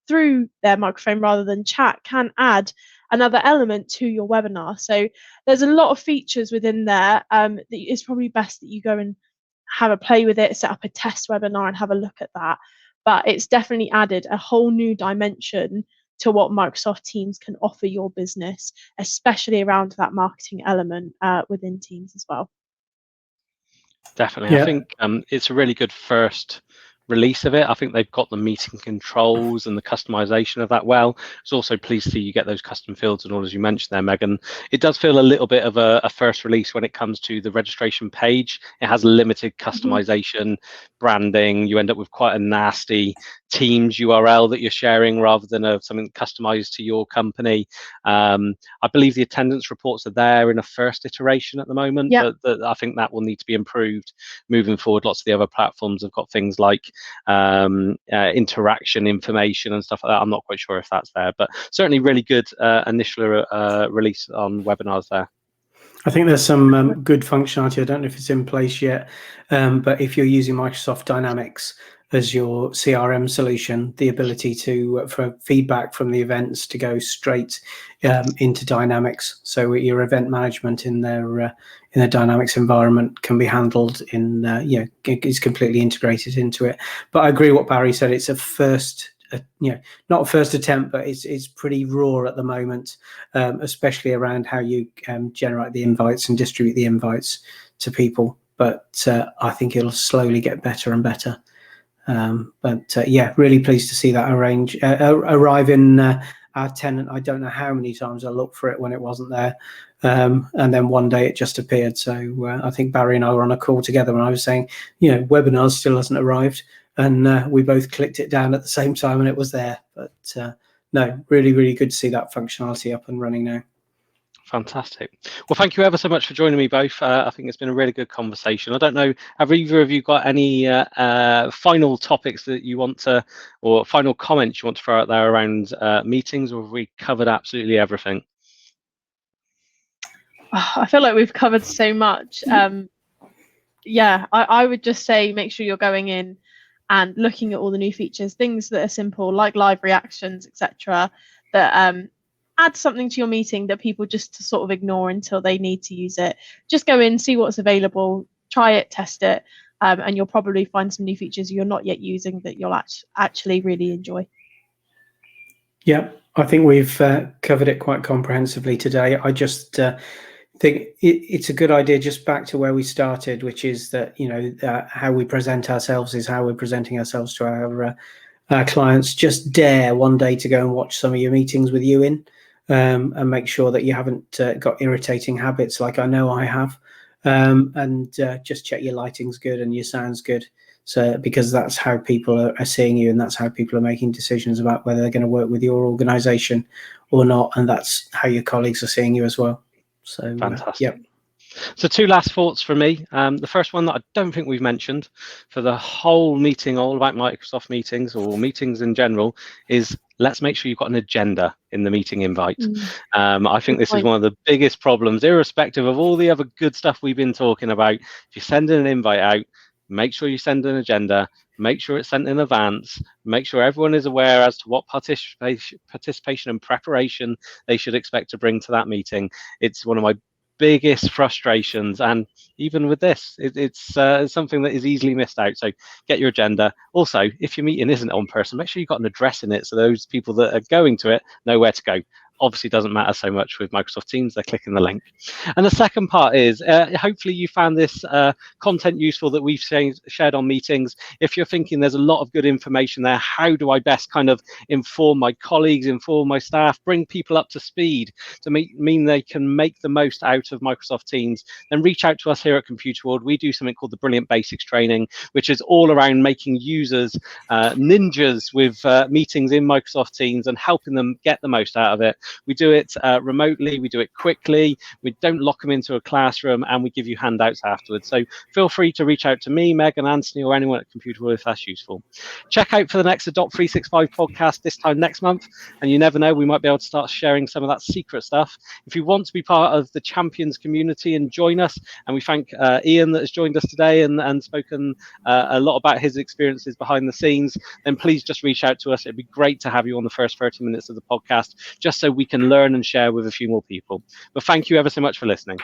through their microphone rather than chat can add another element to your webinar. So there's a lot of features within there that it's probably best that you go and have a play with it, set up a test webinar and have a look at that. But it's definitely added a whole new dimension to what Microsoft Teams can offer your business, especially around that marketing element within Teams as well. Definitely. Yeah. I think it's a really good first release of it. I think they've got the meeting controls and the customization of that well. It's also pleased to see you get those custom fields and all, as you mentioned there, Megan. It does feel a little bit of a first release when it comes to the registration page. It has limited customization, branding. You end up with quite a nasty Teams URL that you're sharing rather than something customized to your company. I believe the attendance reports are there in a first iteration at the moment, but I think that will need to be improved moving forward. Lots of the other platforms have got things like interaction information and stuff like that. I'm not quite sure if that's there, but certainly really good initial release on webinars there. I think there's some good functionality. I don't know if it's in place yet, but if you're using Microsoft Dynamics as your CRM solution, the ability to for feedback from the events to go straight into Dynamics, so your event management in their Dynamics environment can be handled in it's completely integrated into it. But I agree what Barry said. It's a first. Not a first attempt, but it's pretty raw at the moment, especially around how you generate the invites and distribute the invites to people. But I think it'll slowly get better and better. Really pleased to see that arrive in our tenant. I don't know how many times I looked for it when it wasn't there, and then one day it just appeared. So I think Barry and I were on a call together when I was saying, webinars still hasn't arrived. And we both clicked it down at the same time and it was there. But no, really, really good to see that functionality up and running now. Fantastic. Well, thank you ever so much for joining me both. I think it's been a really good conversation. I don't know, have either of you got any final topics that you want to, or final comments you want to throw out there around meetings, or have we covered absolutely everything? I feel like we've covered so much. I would just say make sure you're going in and looking at all the new features, things that are simple like live reactions, etc., that add something to your meeting that people just sort of ignore until they need to use it. Just go in, see what's available, try it, test it, and you'll probably find some new features you're not yet using that you'll actually really enjoy. Yeah, I think we've covered it quite comprehensively today. I just think it's a good idea, just back to where we started, which is that, you know, how we present ourselves is how we're presenting ourselves to our clients. Just dare one day to go and watch some of your meetings with you in, and make sure that you haven't got irritating habits like I know I have, and just check your lighting's good and your sound's good. So, because that's how people are seeing you, and that's how people are making decisions about whether they're going to work with your organization or not. And that's how your colleagues are seeing you as well. So, Fantastic. yeah. So 2 last thoughts from me. The first one that I don't think we've mentioned for the whole meeting, all about Microsoft meetings or meetings in general, is let's make sure you've got an agenda in the meeting invite. I think this is one of the biggest problems, irrespective of all the other good stuff we've been talking about. If you send an invite out, make sure you send an agenda, make sure it's sent in advance, make sure everyone is aware as to what participation and preparation they should expect to bring to that meeting. It's one of my biggest frustrations, and even with this, it's something that is easily missed out. So get your agenda. Also, if your meeting isn't on person, make sure you've got an address in it so those people that are going to it know where to go. Obviously doesn't matter so much with Microsoft Teams, they're clicking the link. And the second part is, hopefully you found this content useful that we've shared on meetings. If you're thinking there's a lot of good information there, how do I best kind of inform my colleagues, inform my staff, bring people up to speed to mean they can make the most out of Microsoft Teams, then reach out to us here at Computer World. We do something called the Brilliant Basics Training, which is all around making users ninjas with meetings in Microsoft Teams and helping them get the most out of it. We do it remotely, we do it quickly, we don't lock them into a classroom, and we give you handouts afterwards. So feel free to reach out to me, Megan, Anthony, or anyone at Computer World if that's useful. Check out for the next Adopt 365 podcast this time next month, and you never know, we might be able to start sharing some of that secret stuff. If you want to be part of the Champions community and join us, and we thank Ian that has joined us today and spoken a lot about his experiences behind the scenes, then please just reach out to us. It'd be great to have you on the first 30 minutes of the podcast, just so we can learn and share with a few more people. But thank you ever so much for listening.